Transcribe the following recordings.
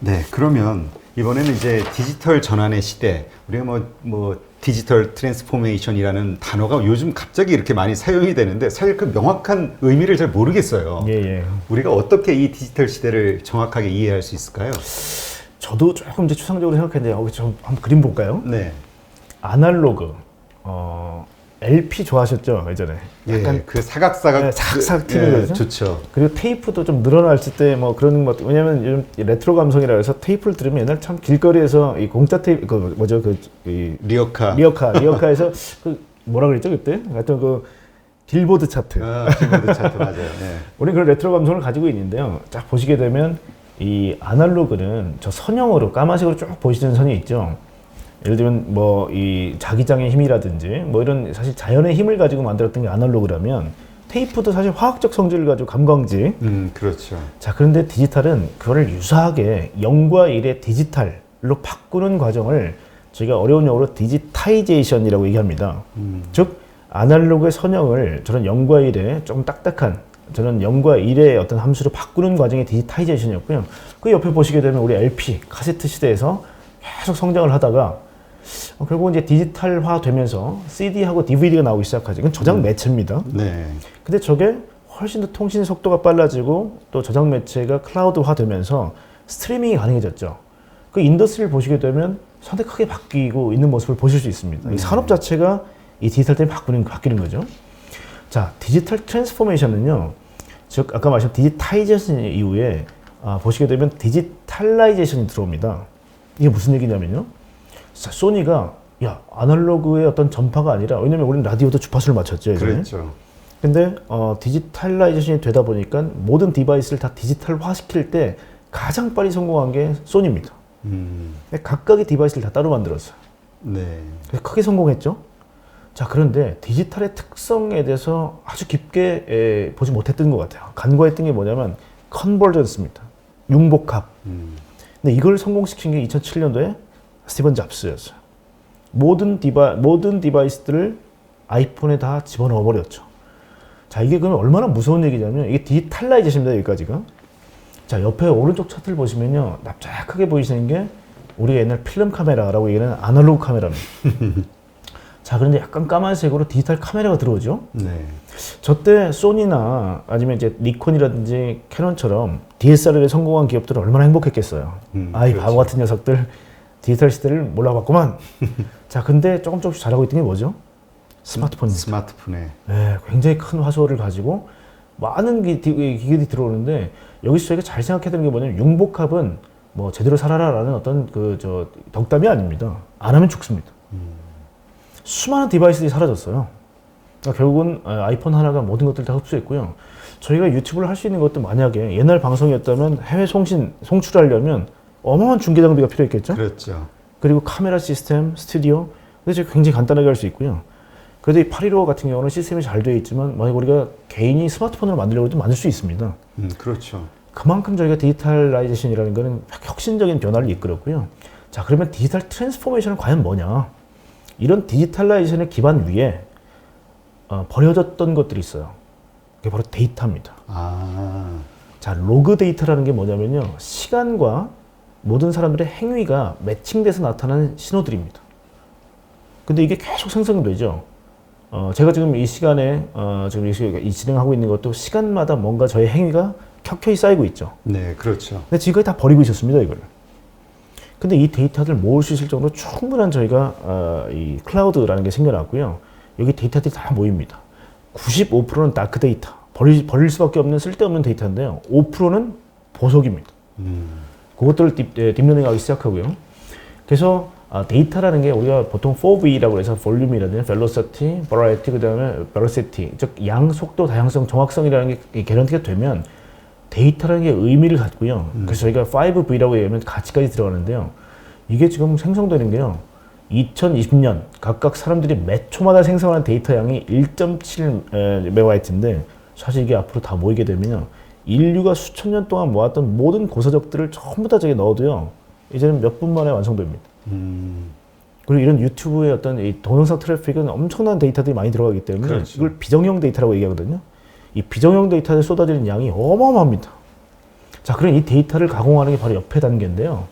네, 그러면 이번에는 이제 디지털 전환의 시대, 우리가 디지털 트랜스포메이션이라는 단어가 요즘 갑자기 이렇게 많이 사용이 되는데 사실 그 명확한 의미를 잘 모르겠어요. 예. 우리가 어떻게 이 디지털 시대를 정확하게 이해할 수 있을까요? 저도 조금 이제 추상적으로 생각했는데 좀 한번 그림 볼까요? 네. 아날로그, LP 좋아하셨죠 예전에? 약간 예, 그 사각사각. 네, 사각사각 튀는 거죠. 좋죠. 그리고 테이프도 좀 늘어났을 때 뭐 그런 것, 왜냐면 요즘 레트로 감성이라 해서 테이프를 들으면 옛날 참 길거리에서 이 공짜 테이프, 그 뭐죠, 리어카에서 그 뭐라 그랬죠 그때? 하여튼 그 빌보드 차트. 빌보드 차트 맞아요. 네. 우리는 그런 레트로 감성을 가지고 있는데요. 딱 보시게 되면 이 아날로그는 저 선형으로 까만색으로 쭉 보시는 선이 있죠. 예를 들면 뭐 이 자기장의 힘이라든지 뭐 이런 사실 자연의 힘을 가지고 만들었던 게 아날로그라면 테이프도 사실 화학적 성질을 가지고 감광지. 그렇죠. 자, 그런데 디지털은 그거를 유사하게 0과 1의 디지털로 바꾸는 과정을 저희가 어려운 용어로 디지타이제이션이라고 얘기합니다. 즉 아날로그의 선형을 저런 0과 1의 조금 딱딱한 저는 0과 1의 어떤 함수로 바꾸는 과정이 디지타이제이션이었고요. 그 옆에 보시게 되면 우리 LP, 카세트 시대에서 계속 성장을 하다가 결국은 이제 디지털화 되면서 CD하고 DVD가 나오기 시작하죠. 이건 저장 매체입니다. 네. 근데 저게 훨씬 더 통신 속도가 빨라지고 또 저장 매체가 클라우드화 되면서 스트리밍이 가능해졌죠. 그 인더스트리를 보시게 되면 상당히 크게 바뀌고 있는 모습을 보실 수 있습니다. 이 산업 자체가 이 디지털 때문에 바뀌는 거죠. 자, 디지털 트랜스포메이션은요, 즉 아까 말씀 디지타이제이션 이후에 보시게 되면 디지탈라이제이션이 들어옵니다. 이게 무슨 얘기냐면요, 자, 소니가 아날로그의 어떤 전파가 아니라, 왜냐면 우리는 라디오도 주파수를 맞췄죠 예전에. 그렇죠. 근데 디지탈라이제이션이 되다 보니까 모든 디바이스를 다 디지털화 시킬 때 가장 빨리 성공한 게 소니입니다. 각각의 디바이스를 다 따로 만들었어요. 네. 그래서 크게 성공했죠. 자, 그런데 디지털의 특성에 대해서 아주 깊게 보지 못했던 것 같아요. 간과했던 게 뭐냐면 컨버전스입니다. 융복합. 근데 이걸 성공시킨 게 2007년도에 스티븐 잡스였어요. 모든 디바이스들을 아이폰에 다 집어넣어 버렸죠. 자, 이게 그러면 얼마나 무서운 얘기냐면 이게 디지털라이제이션입니다, 여기까지가. 자, 옆에 오른쪽 차트를 보시면요, 납작하게 보이시는 게 우리가 옛날 필름 카메라라고 얘기하는 아날로그 카메라입니다. 자, 그런데 약간 까만색으로 디지털 카메라가 들어오죠. 네. 저때 소니나 아니면 이제 니콘이라든지 캐논처럼 DSLR에 성공한 기업들은 얼마나 행복했겠어요. 아이, 그렇죠. 바보 같은 녀석들 디지털 시대를 몰라봤구만. 자, 근데 조금씩 잘하고 있던 게 뭐죠? 스마트폰입니다. 스마트폰에. 네, 굉장히 큰 화소를 가지고 많은 기기들이 들어오는데, 여기서 저희가 잘 생각해야 되는 게 뭐냐면 융복합은 뭐 제대로 살아라라는 어떤 덕담이 아닙니다. 안 하면 죽습니다. 수많은 디바이스들이 사라졌어요. 그러니까 결국은 아이폰 하나가 모든 것들을 다 흡수했고요. 저희가 유튜브를 할 수 있는 것도 만약에 옛날 방송이었다면 해외 송출하려면 어마어마한 중계 장비가 필요했겠죠. 그렇죠. 그리고 카메라 시스템, 스튜디오, 근데 굉장히 간단하게 할 수 있고요. 그래도 이 815 같은 경우는 시스템이 잘 되어 있지만 만약 우리가 개인이 스마트폰으로 만들려고 해도 만들 수 있습니다. 그렇죠. 그만큼 저희가 디지털라이제이션이라는 것은 혁신적인 변화를 이끌었고요. 자, 그러면 디지털 트랜스포메이션은 과연 뭐냐? 이런 디지털라이제이션의 기반 위에 버려졌던 것들이 있어요. 그게 바로 데이터입니다. 자, 로그 데이터라는 게 뭐냐면요, 시간과 모든 사람들의 행위가 매칭돼서 나타나는 신호들입니다. 근데 이게 계속 생성되죠. 제가 지금 이 시간에 지금 이 진행하고 있는 것도 시간마다 뭔가 저의 행위가 켜켜이 쌓이고 있죠. 네, 그렇죠. 근데 지금까지 다 버리고 있었습니다, 이걸. 근데 이 데이터들을 모을 수 있을 정도로 충분한 저희가 이 클라우드라는 게 생겨났고요. 여기 데이터들이 다 모입니다. 95%는 다크 데이터, 버릴 수밖에 없는 쓸데없는 데이터인데요. 5%는 보석입니다. 그것들을 딥러닝하기 시작하고요. 그래서 데이터라는 게 우리가 보통 4V라고 해서 볼륨이라든지 velocity, variety, 그 다음에 velocity, 즉 양, 속도, 다양성, 정확성이라는 게 개런티가 되면 데이터라는 게 의미를 갖고요. 그래서 저희가 5V라고 얘기하면 가치까지 들어가는데요. 이게 지금 생성되는 게요, 2020년 각각 사람들이 몇 초마다 생성하는 데이터 양이 1.7 메가바이트인데, 사실 이게 앞으로 다 모이게 되면요, 인류가 수천 년 동안 모았던 모든 고서적들을 전부 다 저기 넣어도요, 이제는 몇 분 만에 완성됩니다. 그리고 이런 유튜브의 어떤 이 동영상 트래픽은 엄청난 데이터들이 많이 들어가기 때문에, 그렇죠, 이걸 비정형 데이터라고 얘기하거든요. 이 비정형 데이터에 쏟아지는 양이 어마어마합니다. 자, 그럼 이 데이터를 가공하는 게 바로 옆에 단계인데요.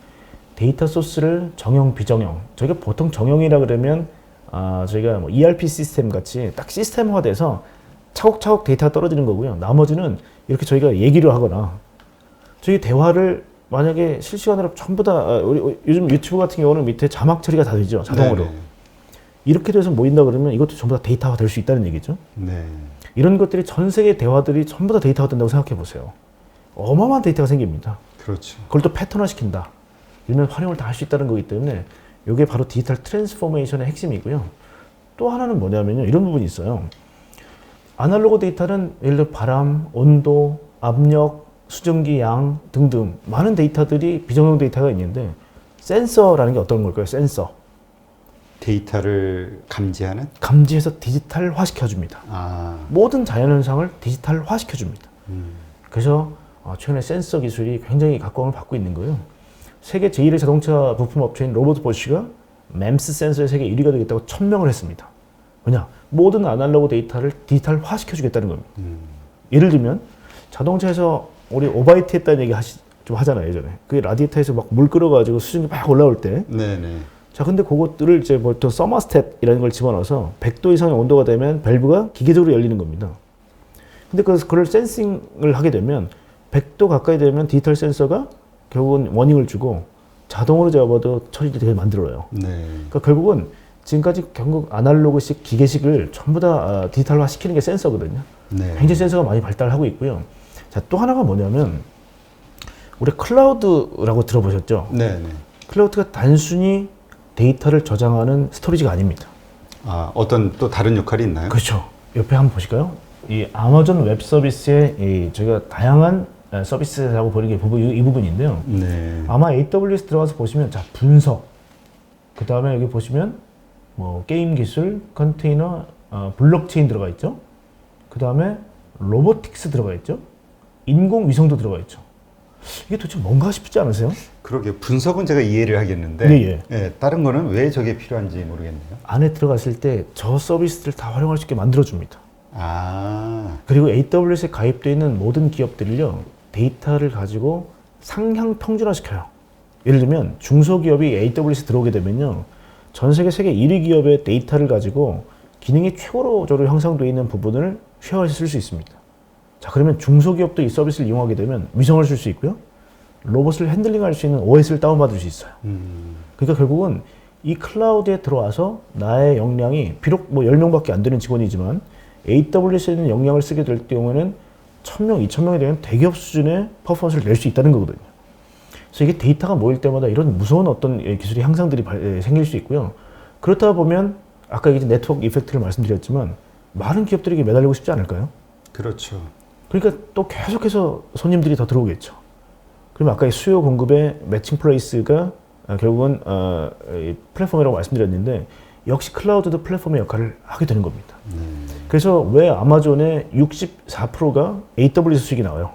데이터 소스를 정형, 비정형. 저희가 보통 정형이라 그러면 저희가 뭐 ERP 시스템 같이 딱 시스템화돼서 차곡차곡 데이터가 떨어지는 거고요. 나머지는 이렇게 저희가 얘기를 하거나 저희 대화를 만약에 실시간으로 전부 다 요즘 유튜브 같은 경우는 밑에 자막 처리가 다 되죠. 자동으로. 네네. 이렇게 돼서 모인다 그러면 이것도 전부 다 데이터화 될 수 있다는 얘기죠. 네. 이런 것들이 전 세계 대화들이 전부 다 데이터화 된다고 생각해 보세요. 어마어마한 데이터가 생깁니다. 그렇죠. 그걸 또 패턴화 시킨다. 이러면 활용을 다 할 수 있다는 거기 때문에 이게 바로 디지털 트랜스포메이션의 핵심이고요. 또 하나는 뭐냐면요. 이런 부분이 있어요. 아날로그 데이터는 예를 들어 바람, 온도, 압력, 수증기 양 등등 많은 데이터들이 비정형 데이터가 있는데 센서라는 게 어떤 걸까요? 센서. 데이터를 감지하는? 감지해서 디지털화 시켜줍니다. 모든 자연현상을 디지털화 시켜줍니다. 그래서 최근에 센서 기술이 굉장히 각광을 받고 있는 거예요. 세계 제1의 자동차 부품 업체인 로버트 보쉬가 MEMS 센서의 세계 1위가 되겠다고 천명을 했습니다. 왜냐? 모든 아날로그 데이터를 디지털화 시켜주겠다는 겁니다. 예를 들면 자동차에서 우리 오바이트 했다는 얘기 좀 하잖아요, 예전에. 그게 라디에이터에서 막 물 끓여가지고 수증기 막 올라올 때. 네네. 자, 근데 그것들을 이제 보통 서머스탯이라는 걸 집어넣어서 100도 이상의 온도가 되면 밸브가 기계적으로 열리는 겁니다. 근데 그걸 센싱을 하게 되면 100도 가까이 되면 디지털 센서가 결국은 워닝을 주고 자동으로 잡아도 처리를 되게 만들어요. 네. 그러니까 결국은 지금까지 결국 아날로그식 기계식을 전부 다 디지털화 시키는 게 센서거든요. 네. 굉장히 센서가 많이 발달하고 있고요. 자, 또 하나가 뭐냐면 우리 클라우드라고 들어보셨죠? 네네. 클라우드가 단순히 데이터를 저장하는 스토리지가 아닙니다. 어떤 또 다른 역할이 있나요? 그렇죠. 옆에 한번 보실까요? 이 아마존 웹 서비스의 저희가 다양한 서비스라고 보는 게 이 부분인데요. 네. 아마 AWS 들어가서 보시면 자 분석, 그 다음에 여기 보시면 뭐 게임 기술, 컨테이너, 블록체인 들어가 있죠. 그 다음에 로보틱스 들어가 있죠. 인공위성도 들어가 있죠. 이게 도대체 뭔가 싶지 않으세요? 그러게 분석은 제가 이해를 하겠는데 네, 예, 다른 거는 왜 저게 필요한지 모르겠네요. 안에 들어갔을 때 저 서비스를 다 활용할 수 있게 만들어줍니다. 그리고 AWS에 가입되어 있는 모든 기업들을요, 데이터를 가지고 상향 평준화시켜요. 예를 들면 중소기업이 AWS 들어오게 되면요, 전 세계 1위 기업의 데이터를 가지고 기능이 최고로 형성되어 있는 부분을 쉐어해서 쓸 수 있습니다. 자, 그러면 중소기업도 이 서비스를 이용하게 되면 위성을 쓸 수 있고요, 로봇을 핸들링할 수 있는 OS를 다운받을 수 있어요. 그러니까 결국은 이 클라우드에 들어와서 나의 역량이 비록 뭐 10명밖에 안 되는 직원이지만 AWS에 있는 역량을 쓰게 될 경우에는 1000명, 2000명이 되면 대기업 수준의 퍼포먼스를 낼 수 있다는 거거든요. 그래서 이게 데이터가 모일 때마다 이런 무서운 어떤 기술의 향상들이 생길 수 있고요. 그렇다 보면 아까 이제 네트워크 이펙트를 말씀드렸지만 많은 기업들에게 매달리고 싶지 않을까요? 그렇죠. 그러니까 또 계속해서 손님들이 더 들어오겠죠. 그러면 아까 수요 공급의 매칭 플레이스가 결국은 플랫폼이라고 말씀드렸는데 역시 클라우드도 플랫폼의 역할을 하게 되는 겁니다. 그래서 왜 아마존의 64%가 AWS 수익이 나와요.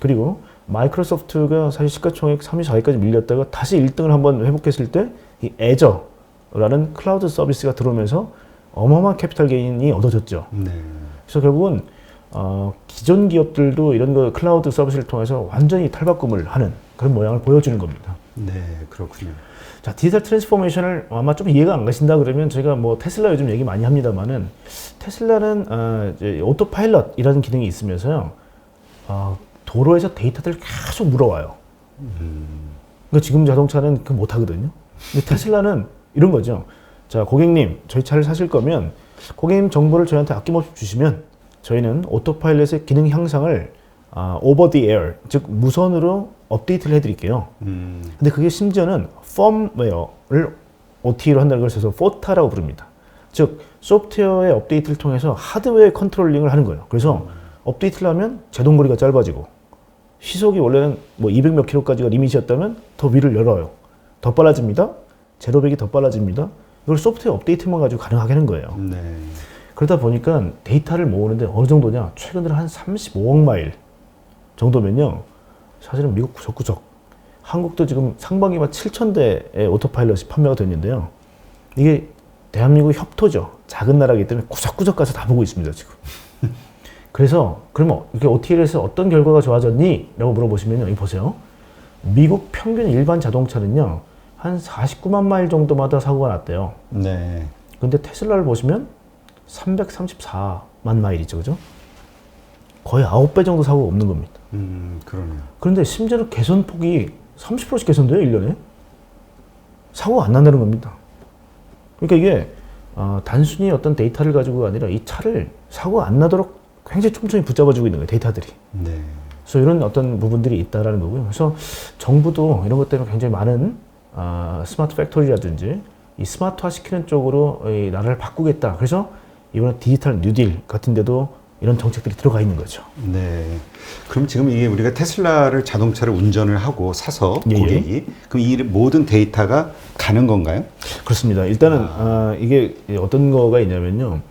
그리고 마이크로소프트가 사실 시가총액 34위까지 밀렸다가 다시 1등을 한번 회복했을 때 이 애저라는 클라우드 서비스가 들어오면서 어마어마한 캐피탈 게인이 얻어졌죠. 그래서 결국은 기존 기업들도 이런 거 클라우드 서비스를 통해서 완전히 탈바꿈을 하는 그런 모양을 보여주는 겁니다. 네, 그렇군요. 자, 디지털 트랜스포메이션을 아마 좀 이해가 안 가신다 그러면 저희가 뭐 테슬라 요즘 얘기 많이 합니다만은 테슬라는 이제 오토파일럿이라는 기능이 있으면서요, 도로에서 데이터들을 계속 물어와요. 그러니까 지금 자동차는 그 못 하거든요. 근데 테슬라는 이런 거죠. 자, 고객님, 저희 차를 사실 거면 고객님 정보를 저희한테 아낌없이 주시면 저희는 오토파일럿의 기능 향상을 over the air, 즉 무선으로 업데이트를 해드릴게요. 근데 그게 심지어는 펌웨어를 OT로 한다는 걸 써서 포타라고 부릅니다. 즉 소프트웨어의 업데이트를 통해서 하드웨어 컨트롤링을 하는 거예요. 그래서 업데이트를 하면 제동거리가 짧아지고 시속이 원래는 뭐 200몇 킬로까지가 리밋이었다면 더 위를 열어요. 더 빨라집니다. 제로백이 더 빨라집니다. 이걸 소프트웨어 업데이트만 가지고 가능하게 하는 거예요. 그러다 보니까 데이터를 모으는데 어느 정도냐, 최근 들어 한 35억 마일 정도면요, 사실은 미국 구석구석, 한국도 지금 상반기만 7,000대의 오토파일럿이 판매가 됐는데요, 이게 대한민국 협토죠. 작은 나라이기 때문에 구석구석 가서 다 보고 있습니다, 지금. 그래서 그러면 이게 OTA를 해서 어떤 결과가 좋아졌니? 라고 물어보시면 여기 보세요. 미국 평균 일반 자동차는요. 한 49만 마일 정도마다 사고가 났대요. 네. 근데 테슬라를 보시면 334만 마일이죠. 그죠? 거의 9배 정도 사고가 없는 겁니다. 그러네요. 그런데 심지어는 개선폭이 30%씩 개선돼요, 1년에. 사고가 안 난다는 겁니다. 그러니까 이게 단순히 어떤 데이터를 가지고가 아니라 이 차를 사고가 안 나도록 굉장히 촘촘히 붙잡아주고 있는 거예요, 데이터들이. 네. 그래서 이런 어떤 부분들이 있다라는 거고요. 그래서 정부도 이런 것 때문에 굉장히 많은 스마트 팩토리라든지 이 스마트화 시키는 쪽으로 이 나라를 바꾸겠다. 그래서 이번에 디지털 뉴딜 같은 데도 이런 정책들이 들어가 있는 거죠. 네. 그럼 지금 이게 우리가 테슬라를 자동차를 운전을 하고 사서 예, 고객이 그럼 이 모든 데이터가 가는 건가요? 그렇습니다. 일단은 이게 어떤 거가 있냐면요.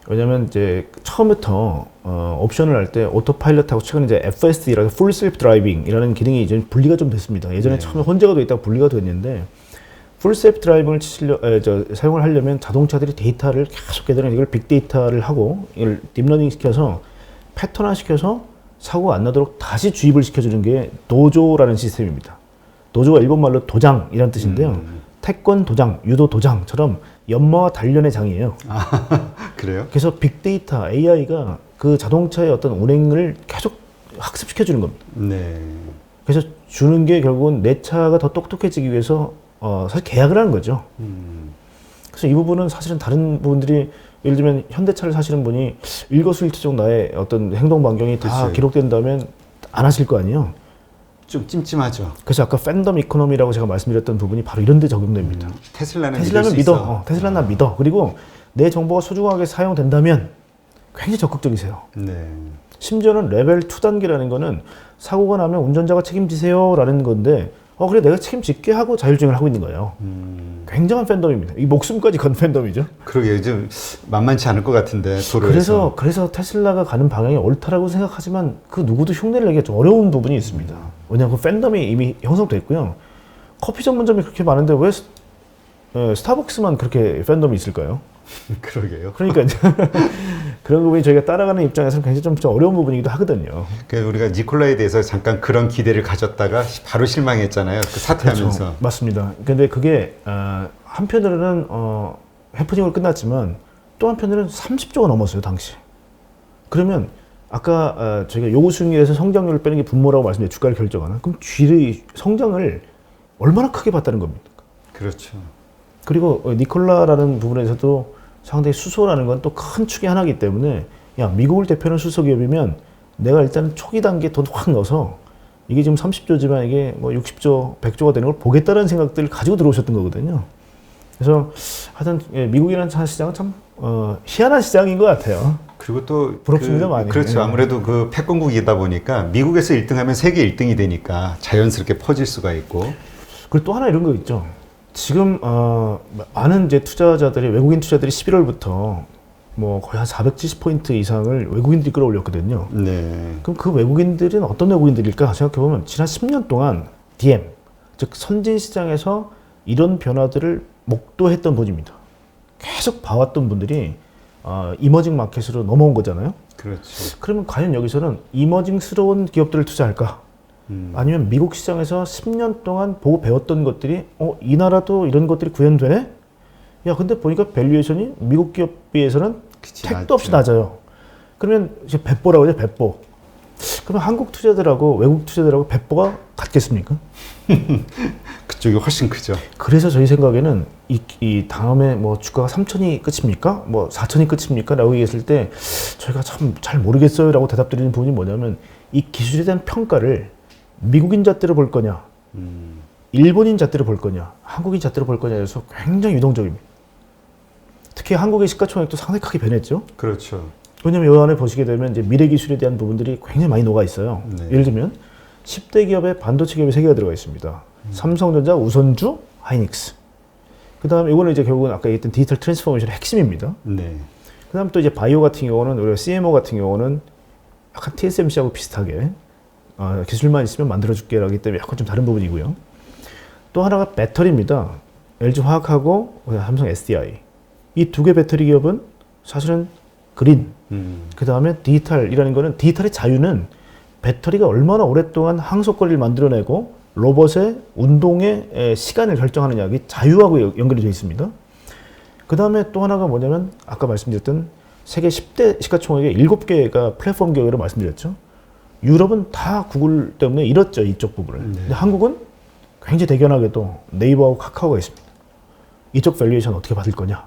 왜냐면 이제 처음부터 옵션을 할 때 오토파일럿하고 최근에 이제 FSD라고 Full Self Driving이라는 기능이 이제 분리가 좀 됐습니다. 예전에 네. 처음에 처음에 혼재가 돼 있다가 분리가 됐는데 Full Self Driving을 사용을 하려면 자동차들이 데이터를 계속 걔들은 이걸 빅데이터를 하고 이걸 딥러닝 시켜서 패턴화 시켜서 사고가 안 나도록 다시 주입을 시켜주는 게 도조라는 시스템입니다. 도조가 일본말로 도장이라는 뜻인데요. 태권 도장, 유도 도장처럼 연마와 단련의 장이에요. 그래요? 그래서 빅데이터 AI가 그 자동차의 어떤 운행을 계속 학습시켜 주는 겁니다. 네. 그래서 주는 게 결국은 내 차가 더 똑똑해지기 위해서 사실 계약을 하는 거죠. 그래서 이 부분은 사실은 다른 부분들이 예를 들면 현대차를 사시는 분이 일거수일투족 나의 어떤 행동 반경이 다 그치. 기록된다면 안 하실 거 아니에요. 좀 찜찜하죠. 그래서 아까 팬덤 이코노미라고 제가 말씀드렸던 부분이 바로 이런 데 적용됩니다. 테슬라는 테슬라는 믿을 수 믿어. 있어. 테슬라는 나 믿어. 그리고 내 정보가 소중하게 사용된다면 굉장히 적극적이세요. 네. 심지어는 레벨 2 단계라는 거는 사고가 나면 운전자가 책임지세요라는 건데 그래 내가 책임질게 하고 자율주행을 하고 있는 거예요. 굉장한 팬덤입니다. 이 목숨까지 건 팬덤이죠. 그러게 좀 만만치 않을 것 같은데 도로에서. 그래서 테슬라가 가는 방향이 옳다라고 생각하지만 그 누구도 흉내를 내기가 좀 어려운 부분이 있습니다. 왜냐하면 그 팬덤이 이미 형성됐고요. 커피 전문점이 그렇게 많은데 왜 스타벅스만 그렇게 팬덤이 있을까요? 그러게요. 그러니까 그런 부분이 저희가 따라가는 입장에서는 굉장히 좀 어려운 부분이기도 하거든요. 그 우리가 니콜라에 대해서 잠깐 그런 기대를 가졌다가 바로 실망했잖아요. 그 사퇴하면서. 그렇죠. 맞습니다. 근데 그게 한편으로는 해프닝으로 끝났지만 또 한편으로는 30조가 넘었어요 당시. 그러면 아까 저희가 요구 수익률에서 성장률을 빼는 게 분모라고 말씀드렸죠. 주가를 결정하는. 그럼 쥐의 성장을 얼마나 크게 봤다는 겁니까? 그렇죠. 그리고 니콜라라는 부분에서도 상당히 수소라는 건 또 큰 축의 하나이기 때문에 야 미국을 대표하는 수소 기업이면 내가 일단 초기 단계에 돈 확 넣어서 이게 지금 30조지만 이게 뭐 60조, 100조가 되는 걸 보겠다는 생각들을 가지고 들어오셨던 거거든요. 그래서 하여튼 미국이라는 시장은 참 희한한 시장인 것 같아요. 그리고 또 부럽습니다, 많이. 그렇죠. 네. 아무래도 그 패권국이다 보니까 미국에서 1등하면 세계 1등이 되니까 자연스럽게 퍼질 수가 있고. 그리고 또 하나 이런 거 있죠. 지금 많은 이제 투자자들이 외국인 투자들이 11월부터 뭐 거의 한 470포인트 이상을 외국인들이 끌어올렸거든요. 네. 그럼 그 외국인들은 어떤 외국인들일까 생각해보면 지난 10년 동안 DM, 즉 선진 시장에서 이런 변화들을 목도했던 분입니다. 계속 봐왔던 분들이 이머징 마켓으로 넘어온 거잖아요. 그렇죠. 그러면 과연 여기서는 이머징스러운 기업들을 투자할까? 아니면 미국 시장에서 10년 동안 보고 배웠던 것들이 이 나라도 이런 것들이 구현되네? 야 근데 보니까 밸류에이션이 미국 기업 비해서는 그치, 택도 없이 낮아요. 그러면 이제 배보라고 하죠, 배보. 그러면 한국 투자들하고 외국 투자들하고 배보가 같겠습니까? 그쪽이 훨씬 크죠. 그래서 저희 생각에는 이 다음에 뭐 주가가 3천이 끝입니까? 뭐 4천이 끝입니까? 라고 얘기했을 때 저희가 참 잘 모르겠어요 라고 대답드리는 부분이 뭐냐면 이 기술에 대한 평가를 미국인 잣대로 볼 거냐, 일본인 잣대로 볼 거냐, 한국인 잣대로 볼 거냐에서 굉장히 유동적입니다. 특히 한국의 시가총액도 상당히 크게 변했죠. 그렇죠. 왜냐하면 이 안에 보시게 되면 이제 미래 기술에 대한 부분들이 굉장히 많이 녹아 있어요. 네. 예를 들면 10대 기업에 반도체 기업이 3개가 들어가 있습니다. 삼성전자, 우선주, 하이닉스. 그다음에 이거는 이제 결국은 아까 얘기했던 디지털 트랜스포메이션의 핵심입니다. 네. 그다음 또 이제 바이오 같은 경우는 우리가 CMO 같은 경우는 약간 TSMC하고 비슷하게 기술만 있으면 만들어줄게라고 하기 때문에 약간 좀 다른 부분이고요. 또 하나가 배터리입니다. LG 화학하고 삼성 SDI. 이 두 개 배터리 기업은 사실은 그린, 그 다음에 디지털이라는 거는 디지털의 자유는 배터리가 얼마나 오랫동안 항속거리를 만들어내고 로봇의 운동의 시간을 결정하느냐, 이게 자유하고 연결이 되어 있습니다. 그 다음에 또 하나가 뭐냐면 아까 말씀드렸던 세계 10대 시가총액의 7개가 플랫폼 기업이라고 말씀드렸죠. 유럽은 다 구글 때문에 잃었죠, 이쪽 부분을. 근데 한국은 굉장히 대견하게도 네이버하고 카카오가 있습니다. 이쪽 밸류에이션 어떻게 받을 거냐.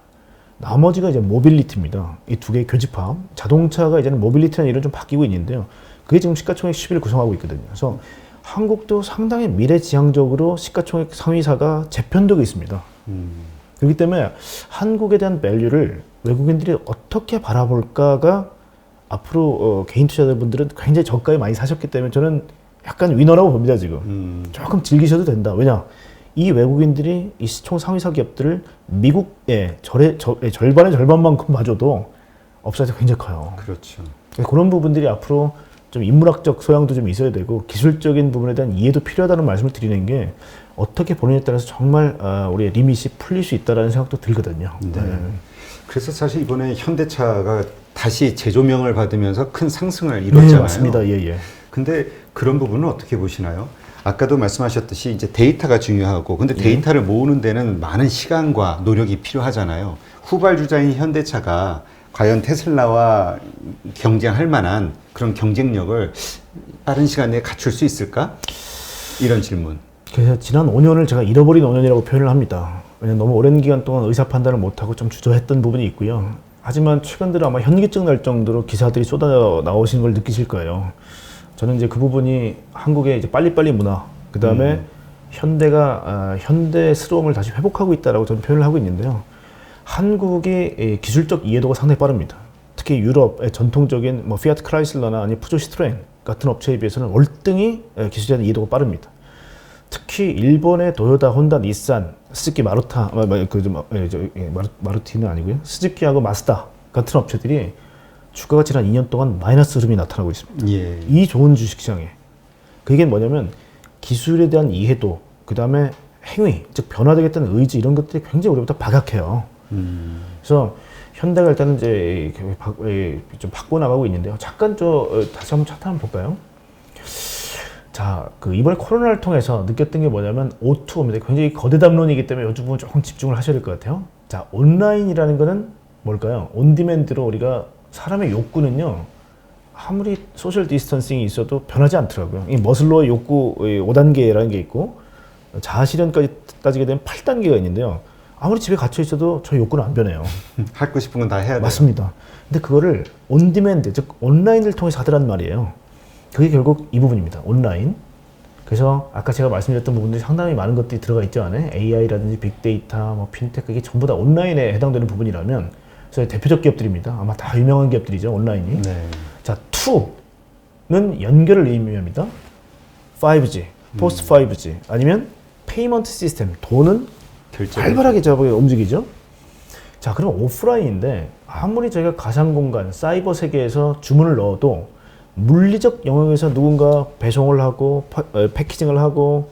나머지가 이제 모빌리티입니다. 이 두 개의 교집합. 자동차가 이제는 모빌리티라는 이름 좀 바뀌고 있는데요. 그게 지금 시가총액 10위를 구성하고 있거든요. 그래서 한국도 상당히 미래지향적으로 시가총액 상위사가 재편되고 있습니다. 그렇기 때문에 한국에 대한 밸류를 외국인들이 어떻게 바라볼까가 앞으로 개인 투자자분들은 굉장히 저가에 많이 사셨기 때문에 저는 약간 위너라고 봅니다, 지금. 조금 즐기셔도 된다. 왜냐? 이 외국인들이 이 시총 상위사 기업들을 미국의 절반의 절반만큼 봐줘도 업사이드가 굉장히 커요. 그렇죠. 그런 부분들이 앞으로 좀 인문학적 소양도 좀 있어야 되고 기술적인 부분에 대한 이해도 필요하다는 말씀을 드리는 게 어떻게 보느냐에 따라서 정말 우리의 리밋이 풀릴 수 있다는 생각도 들거든요. 네. 그래서 사실 이번에 현대차가 다시 재조명을 받으면서 큰 상승을 이뤘잖아요. 네, 맞습니다. 예, 예. 근데 그런 부분은 어떻게 보시나요? 아까도 말씀하셨듯이 이제 데이터가 중요하고, 근데 데이터를 모으는 데는 많은 시간과 노력이 필요하잖아요. 후발주자인 현대차가 과연 테슬라와 경쟁할 만한 그런 경쟁력을 빠른 시간 내에 갖출 수 있을까? 이런 질문. 그래서 지난 5년을 제가 잃어버린 5년이라고 표현을 합니다. 왜냐면 너무 오랜 기간 동안 의사 판단을 못하고 좀 주저했던 부분이 있고요. 하지만 최근 들어 아마 현기증 날 정도로 기사들이 쏟아 나오시는 걸 느끼실 거예요. 저는 이제 그 부분이 한국의 이제 빨리빨리 문화, 그 다음에 현대가 현대스러움을 다시 회복하고 있다라고 저는 표현을 하고 있는데요. 한국의 기술적 이해도가 상당히 빠릅니다. 특히 유럽의 전통적인 뭐 피아트 크라이슬러나 아니 푸조 시트로엔 같은 업체에 비해서는 월등히 기술에 대한 이해도가 빠릅니다. 특히 일본의 도요타, 혼다, 닛산, 스즈키, 마루타, 마루티는 아니고요. 스즈키하고 마스다 같은 업체들이 주가가 지난 2년 동안 마이너스 흐름이 나타나고 있습니다. 예. 이 좋은 주식시장에. 그게 뭐냐면 기술에 대한 이해도, 그 다음에 행위, 즉 변화되겠다는 의지 이런 것들이 굉장히 우리부터 박약해요. 그래서 현대가 일단은 이제 좀 바꿔 나가고 있는데요. 잠깐 다시 한번 차트 한번 볼까요? 자, 이번에 코로나를 통해서 느꼈던 게 뭐냐면 O2O입니다. 굉장히 거대 담론이기 때문에 이 부분 조금 집중을 하셔야 될 것 같아요. 자, 온라인이라는 거는 뭘까요? 온디맨드로 우리가 사람의 욕구는요, 아무리 소셜 디스턴싱이 있어도 변하지 않더라고요. 이 머슬로의 욕구 5단계라는 게 있고, 자아실현까지 따지게 되면 8단계가 있는데요. 아무리 집에 갇혀 있어도 저 욕구는 안 변해요. 하고 싶은 건 다 해야 돼요. 맞습니다. 근데 그거를 온디맨드, 즉 온라인을 통해서 하더란 말이에요. 그게 결국 이 부분입니다. 온라인. 그래서 아까 제가 말씀드렸던 부분들이 상당히 많은 것들이 들어가 있죠 안에. AI라든지 빅데이터, 뭐 핀테크, 이게 전부 다 온라인에 해당되는 부분이라면, 그래서 대표적 기업들입니다. 아마 다 유명한 기업들이죠, 온라인이. 네. 자, 2는 연결을 의미합니다. 5G, 포스트 5G, 아니면 페이먼트 시스템, 돈은 활발하게 움직이죠. 자, 그럼 오프라인인데 아무리 저희가 가상 공간, 사이버 세계에서 주문을 넣어도 물리적 영역에서 누군가 배송을 하고 패키징을 하고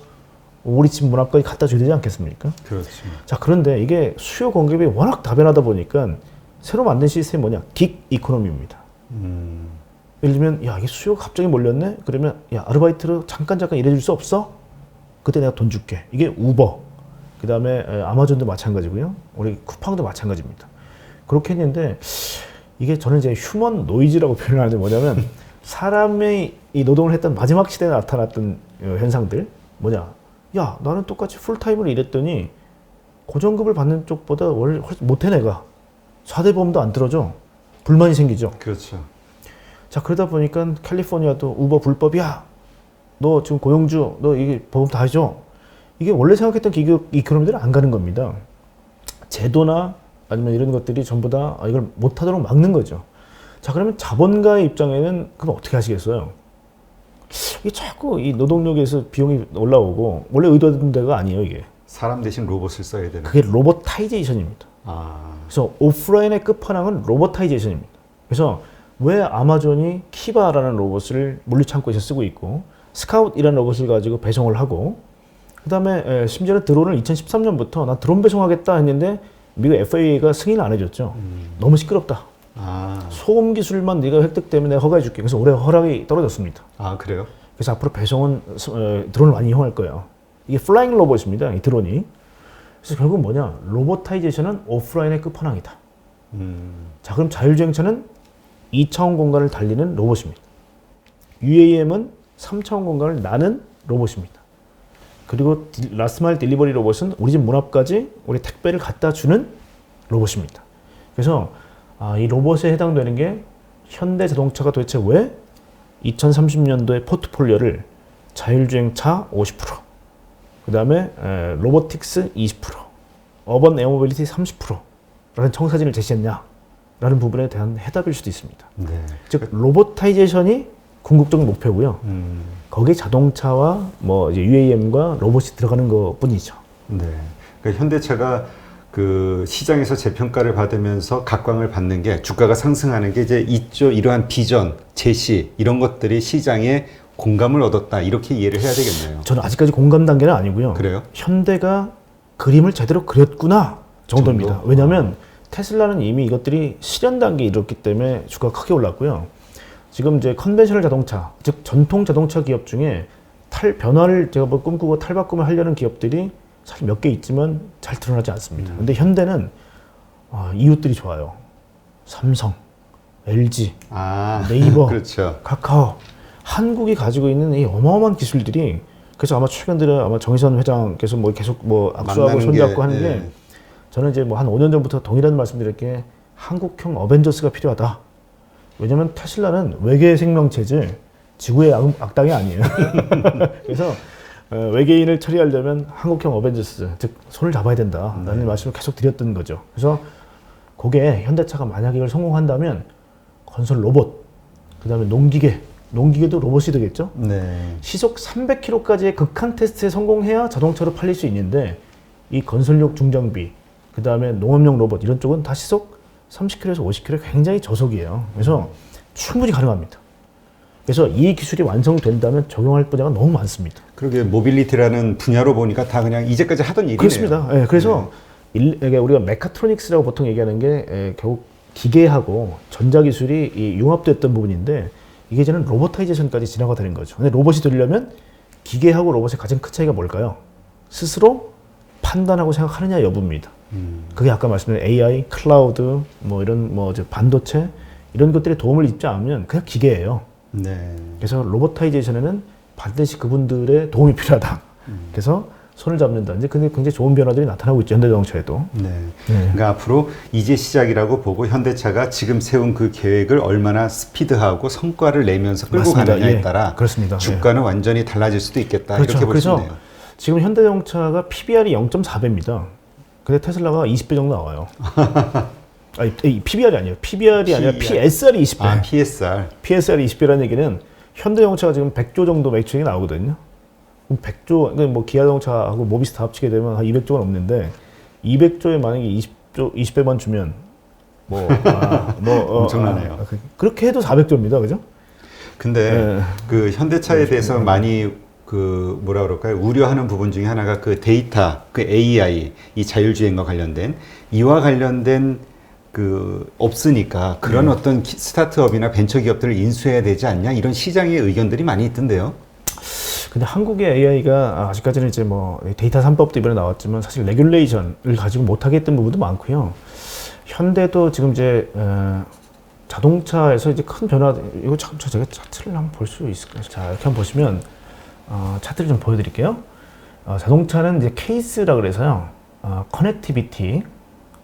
우리 집 문 앞까지 갖다 줘야 되지 않겠습니까? 그렇죠. 자, 그런데 이게 수요 공급이 워낙 다변하다 보니까 새로 만든 시스템이 뭐냐? 긱 이코노미입니다. 예를 들면, 야, 이게 수요가 갑자기 몰렸네? 그러면, 야, 아르바이트로 잠깐 일해줄 수 없어? 그때 내가 돈 줄게. 이게 우버. 그 다음에 아마존도 마찬가지고요. 우리 쿠팡도 마찬가지입니다. 그렇게 했는데, 이게 저는 이제 휴먼 노이즈라고 표현을 하는데 뭐냐면, 사람의 이 노동을 했던 마지막 시대에 나타났던 현상들. 뭐냐? 야, 나는 똑같이 풀타임으로 일했더니, 고정급을 받는 쪽보다 훨씬 못해, 내가. 4대 보험도 안 들어줘. 불만이 생기죠. 그렇죠. 자, 그러다 보니까 캘리포니아도 우버 불법이야. 너 지금 고용주, 너 이게 보험 다 해줘. 이게 원래 생각했던 기업 이코노미들은 안 가는 겁니다. 제도나 아니면 이런 것들이 전부 다 이걸 못하도록 막는 거죠. 자, 그러면 자본가의 입장에는 그럼 어떻게 하시겠어요? 이게 자꾸 이 노동력에서 비용이 올라오고 원래 의도된 데가 아니에요, 이게. 사람 대신 로봇을 써야 되는. 그게 로보타이제이션입니다. 그래서 오프라인의 끝판왕은 로보타이제이션입니다. 그래서 왜 아마존이 키바라는 로봇을 물류창고에서 쓰고 있고 스카웃이라는 로봇을 가지고 배송을 하고 그 다음에 심지어는 드론을 2013년부터 나 드론 배송하겠다 했는데 미국 FAA가 승인을 안 해줬죠. 너무 시끄럽다. 아, 소음 기술만 네가 획득되면 내가 허가해줄게. 그래서 올해 허락이 떨어졌습니다. 아 그래요? 그래서 앞으로 배송은 드론을 많이 이용할 거예요. 이게 플라잉 로봇입니다. 이 드론이. 그래서 결국 뭐냐? 로보타이제이션은 오프라인의 끝판왕이다. 자, 그럼 자율주행차는 2차원 공간을 달리는 로봇입니다. UAM은 3차원 공간을 나는 로봇입니다. 그리고 라스트마일 딜리버리 로봇은 우리 집 문 앞까지 우리 택배를 갖다 주는 로봇입니다. 그래서 이 로봇에 해당되는 게 현대자동차가 도대체 왜 2030년도의 포트폴리오를 자율주행차 50%, 그 다음에 로보틱스 20%, 어번 에어모빌리티 30%라는 청사진을 제시했냐라는 부분에 대한 해답일 수도 있습니다. 네. 즉 로보타이제이션이 궁극적인 목표고요. 거기에 자동차와 뭐 이제 UAM과 로봇이 들어가는 것뿐이죠. 네. 그러니까 현대차가 그 시장에서 재평가를 받으면서 각광을 받는 게 주가가 상승하는 게 이제 이러한 비전, 제시 이런 것들이 시장에 공감을 얻었다 이렇게 이해를 해야 되겠네요. 저는 아직까지 공감 단계는 아니고요. 그래요? 현대가 그림을 제대로 그렸구나 정도입니다. 정도? 왜냐하면 테슬라는 이미 이것들이 실현 단계에 이뤘기 때문에 주가가 크게 올랐고요. 지금 이제 컨벤셔널 자동차, 즉 전통 자동차 기업 중에 변화를 제가 뭐 꿈꾸고 탈바꿈을 하려는 기업들이 사실 몇 개 있지만 잘 드러나지 않습니다. 근데 현대는 이웃들이 좋아요. 삼성, LG, 네이버, 그렇죠. 카카오. 한국이 가지고 있는 이 어마어마한 기술들이 그래서 아마 최근 들어 아마 정의선 회장께서 뭐 계속 뭐 악수하고 손잡고 하는 게 네. 저는 이제 뭐 한 5년 전부터 동일한 말씀드릴 게 한국형 어벤져스가 필요하다. 왜냐면 테슬라는 외계 생명체질 지구의 악당이 아니에요. 그래서 외계인을 처리하려면 한국형 어벤져스, 즉 손을 잡아야 된다라는 말씀을 계속 드렸던 거죠. 그래서 그게 현대차가 만약에 이걸 성공한다면 건설 로봇, 그 다음에 농기계도 로봇이 되겠죠. 네. 시속 300km까지의 극한 테스트에 성공해야 자동차로 팔릴 수 있는데 이 건설용 중장비, 그 다음에 농업용 로봇 이런 쪽은 다 시속 30km에서 50km 굉장히 저속이에요. 그래서 충분히 가능합니다. 그래서 이 기술이 완성된다면 적용할 분야가 너무 많습니다. 그러게 모빌리티라는 분야로 보니까 다 그냥 이제까지 하던 일이네요. 그렇습니다. 네, 그래서 우리가 메카트로닉스라고 보통 얘기하는 게 결국 기계하고 전자기술이 융합됐던 부분인데 이게 이제는 로보타이제이션까지 진화가 되는 거죠. 근데 로봇이 되려면 기계하고 로봇의 가장 큰 차이가 뭘까요? 스스로 판단하고 생각하느냐 여부입니다. 그게 아까 말씀드린 AI, 클라우드, 뭐 이런 반도체 이런 것들이 도움을 입지 않으면 그냥 기계예요. 네. 그래서 로보타이제이션에는 반드시 그분들의 도움이 필요하다. 그래서 손을 잡는다. 이제 근데 굉장히 좋은 변화들이 나타나고 있죠. 현대자동차에도. 네. 그러니까 앞으로 이제 시작이라고 보고 현대차가 지금 세운 그 계획을 얼마나 스피드하고 성과를 내면서 끌고 맞습니다. 가느냐에 예. 따라 그렇습니다. 주가는 완전히 달라질 수도 있겠다. 그렇죠. 이렇게 볼 수 그래서 있네요. 지금 현대자동차가 PBR이 0.4배입니다. 근데 테슬라가 20배 정도 나와요. 아니, PBR이 아니에요. PBR이 아니라 PSR이 20배. PSR. PSR이 20배라는 얘기는 현대자동차가 지금 100조 정도 매출이 나오거든요. 그럼 100조, 뭐 기아자동차하고 모비스 다 합치게 되면 한 200조가 넘는데 200조에 만약에 20배만 주면 엄청나네요. 그렇게 해도 400조입니다. 그죠? 근데 그 현대차에 대해서 많이 그 뭐라 그럴까요? 우려하는 부분 중에 하나가 그 데이터, 그 AI, 이 자율주행과 관련된 이와 관련된 그 없으니까 그런 어떤 스타트업이나 벤처 기업들을 인수해야 되지 않냐 이런 시장의 의견들이 많이 있던데요. 근데 한국의 AI가 아직까지는 이제 뭐 데이터 3법도 이번에 나왔지만 사실 레귤레이션을 가지고 못하게 했던 부분도 많고요. 현대도 지금 이제 자동차에서 이제 큰 변화, 이거 참 제가 차트를 한번 볼 수 있을까요? 자, 이렇게 한번 보시면 차트를 좀 보여드릴게요. 자동차는 이제 케이스라 그래서요. 커넥티비티,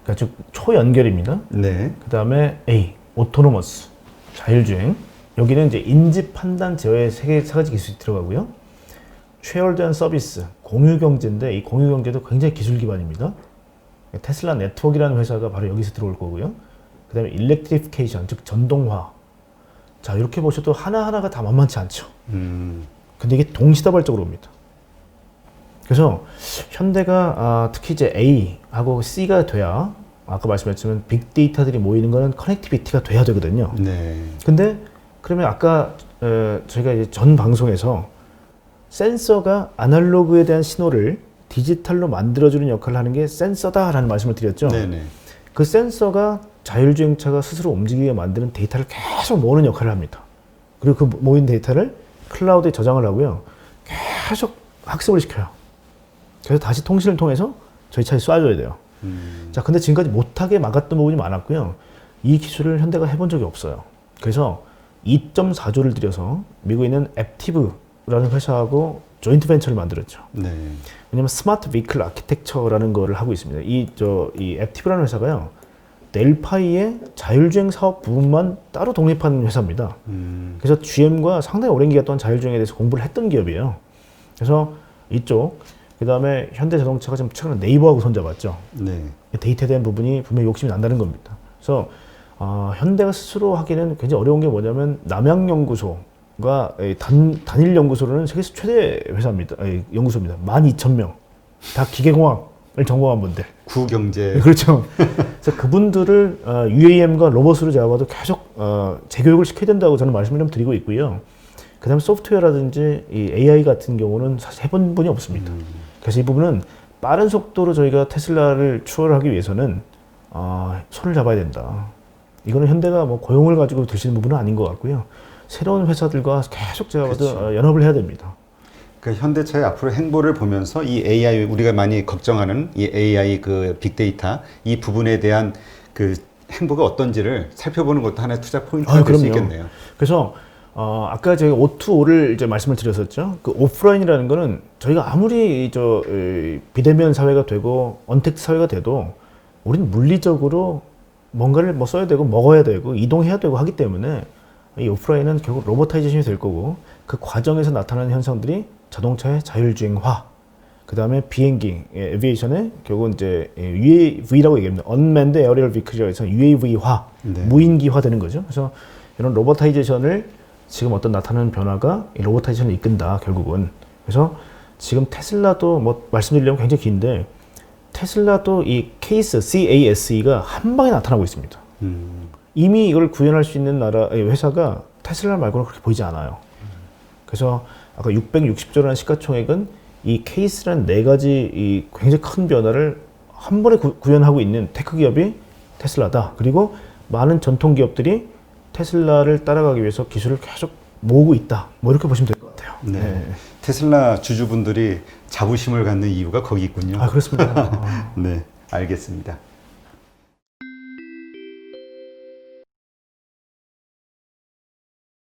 그러니까 즉 초연결입니다. 네. 그 다음에 A, 오토노머스, 자율주행. 여기는 이제 인지 판단 제어의 세 가지 기술이 들어가고요. 쉐어드 앤 서비스, 공유 경제인데 이 공유 경제도 굉장히 기술 기반입니다. 테슬라 네트워크라는 회사가 바로 여기서 들어올 거고요. 그 다음에 일렉트리피케이션, 즉 전동화. 자, 이렇게 보셔도 하나하나가 다 만만치 않죠. 근데 이게 동시다발적으로 옵니다. 그래서 현대가 특히 이제 A하고 C가 돼야 아까 말씀하셨지만 빅데이터들이 모이는 거는 커넥티비티가 돼야 되거든요. 네. 근데 그러면 아까 저희가 이제 전 방송에서 센서가 아날로그에 대한 신호를 디지털로 만들어주는 역할을 하는 게 센서다라는 말씀을 드렸죠. 네네. 그 센서가 자율주행차가 스스로 움직이게 만드는 데이터를 계속 모으는 역할을 합니다. 그리고 그 모인 데이터를 클라우드에 저장을 하고요. 계속 학습을 시켜요. 그래서 다시 통신을 통해서 저희 차에 쏴줘야 돼요. 자, 근데 지금까지 못하게 막았던 부분이 많았고요. 이 기술을 현대가 해본 적이 없어요. 그래서 2.4조를 들여서 미국에 있는 앱티브라는 회사하고 조인트 벤처를 만들었죠. 네. 왜냐면 스마트 비클 아키텍처라는 거를 하고 있습니다. 이 앱티브라는 회사가요. 델파이의 자율주행 사업 부분만 따로 독립한 회사입니다. 그래서 GM과 상당히 오랜 기간 동안 자율주행에 대해서 공부를 했던 기업이에요. 그래서 이쪽, 그 다음에 현대자동차가 지금 최근에 네이버하고 손잡았죠. 네. 데이터에 대한 부분이 분명히 욕심이 난다는 겁니다. 그래서 현대가 스스로 하기는 굉장히 어려운 게 뭐냐면 남양연구소가 단일 연구소로는 세계에서 최대 회사입니다. 연구소입니다. 12,000명. 다 기계공학을 전공한 분들. 구경제. 그렇죠. 그래서 그분들을 UAM과 로봇으로 잡아도 계속 재교육을 시켜야 된다고 저는 말씀을 좀 드리고 있고요. 그 다음에 소프트웨어라든지 이 AI 같은 경우는 사실 해본 분이 없습니다. 그래서 이 부분은 빠른 속도로 저희가 테슬라를 추월하기 위해서는 손을 잡아야 된다. 이거는 현대가 뭐 고용을 가지고 드시는 부분은 아닌 것 같고요. 새로운 회사들과 계속 제가 봐도 그렇죠. 연합을 해야 됩니다. 그러니까 현대차의 앞으로 행보를 보면서 이 AI, 우리가 많이 걱정하는 이 AI 그 빅데이터 이 부분에 대한 그 행보가 어떤지를 살펴보는 것도 하나의 투자 포인트가 될 수 있겠네요. 그래서 아까 제가 O2O를 이제 말씀을 드렸었죠. 그 오프라인이라는 거는 저희가 아무리 비대면 사회가 되고 언택트 사회가 돼도 우리는 물리적으로 뭔가를 뭐 써야 되고 먹어야 되고 이동해야 되고 하기 때문에 이 오프라인은 결국 로보타이제이션이 될 거고 그 과정에서 나타나는 현상들이 자동차의 자율주행화, 그 다음에 비행기, 에비에이션의 결국은 이제 UAV라고 얘기합니다. Unmanned Aerial Vehicle이라고 해서 UAV화, 네. 무인기화 되는 거죠. 그래서 이런 로보타이제이션을 지금 어떤 나타나는 변화가 이 로보타이제이션을 이끈다, 결국은. 그래서 지금 테슬라도 뭐 말씀드리려면 굉장히 긴데 테슬라도 이 케이스, CASE가 한 방에 나타나고 있습니다. 이미 이걸 구현할 수 있는 회사가 테슬라 말고는 그렇게 보이지 않아요. 그래서 아까 660조라는 시가총액은 이 케이스라는 네 가지 이 굉장히 큰 변화를 한 번에 구현하고 있는 테크 기업이 테슬라다. 그리고 많은 전통 기업들이 테슬라를 따라가기 위해서 기술을 계속 모으고 있다. 뭐 이렇게 보시면 될 것 같아요. 네. 네. 테슬라 주주분들이 자부심을 갖는 이유가 거기 있군요. 그렇습니다. 네, 알겠습니다.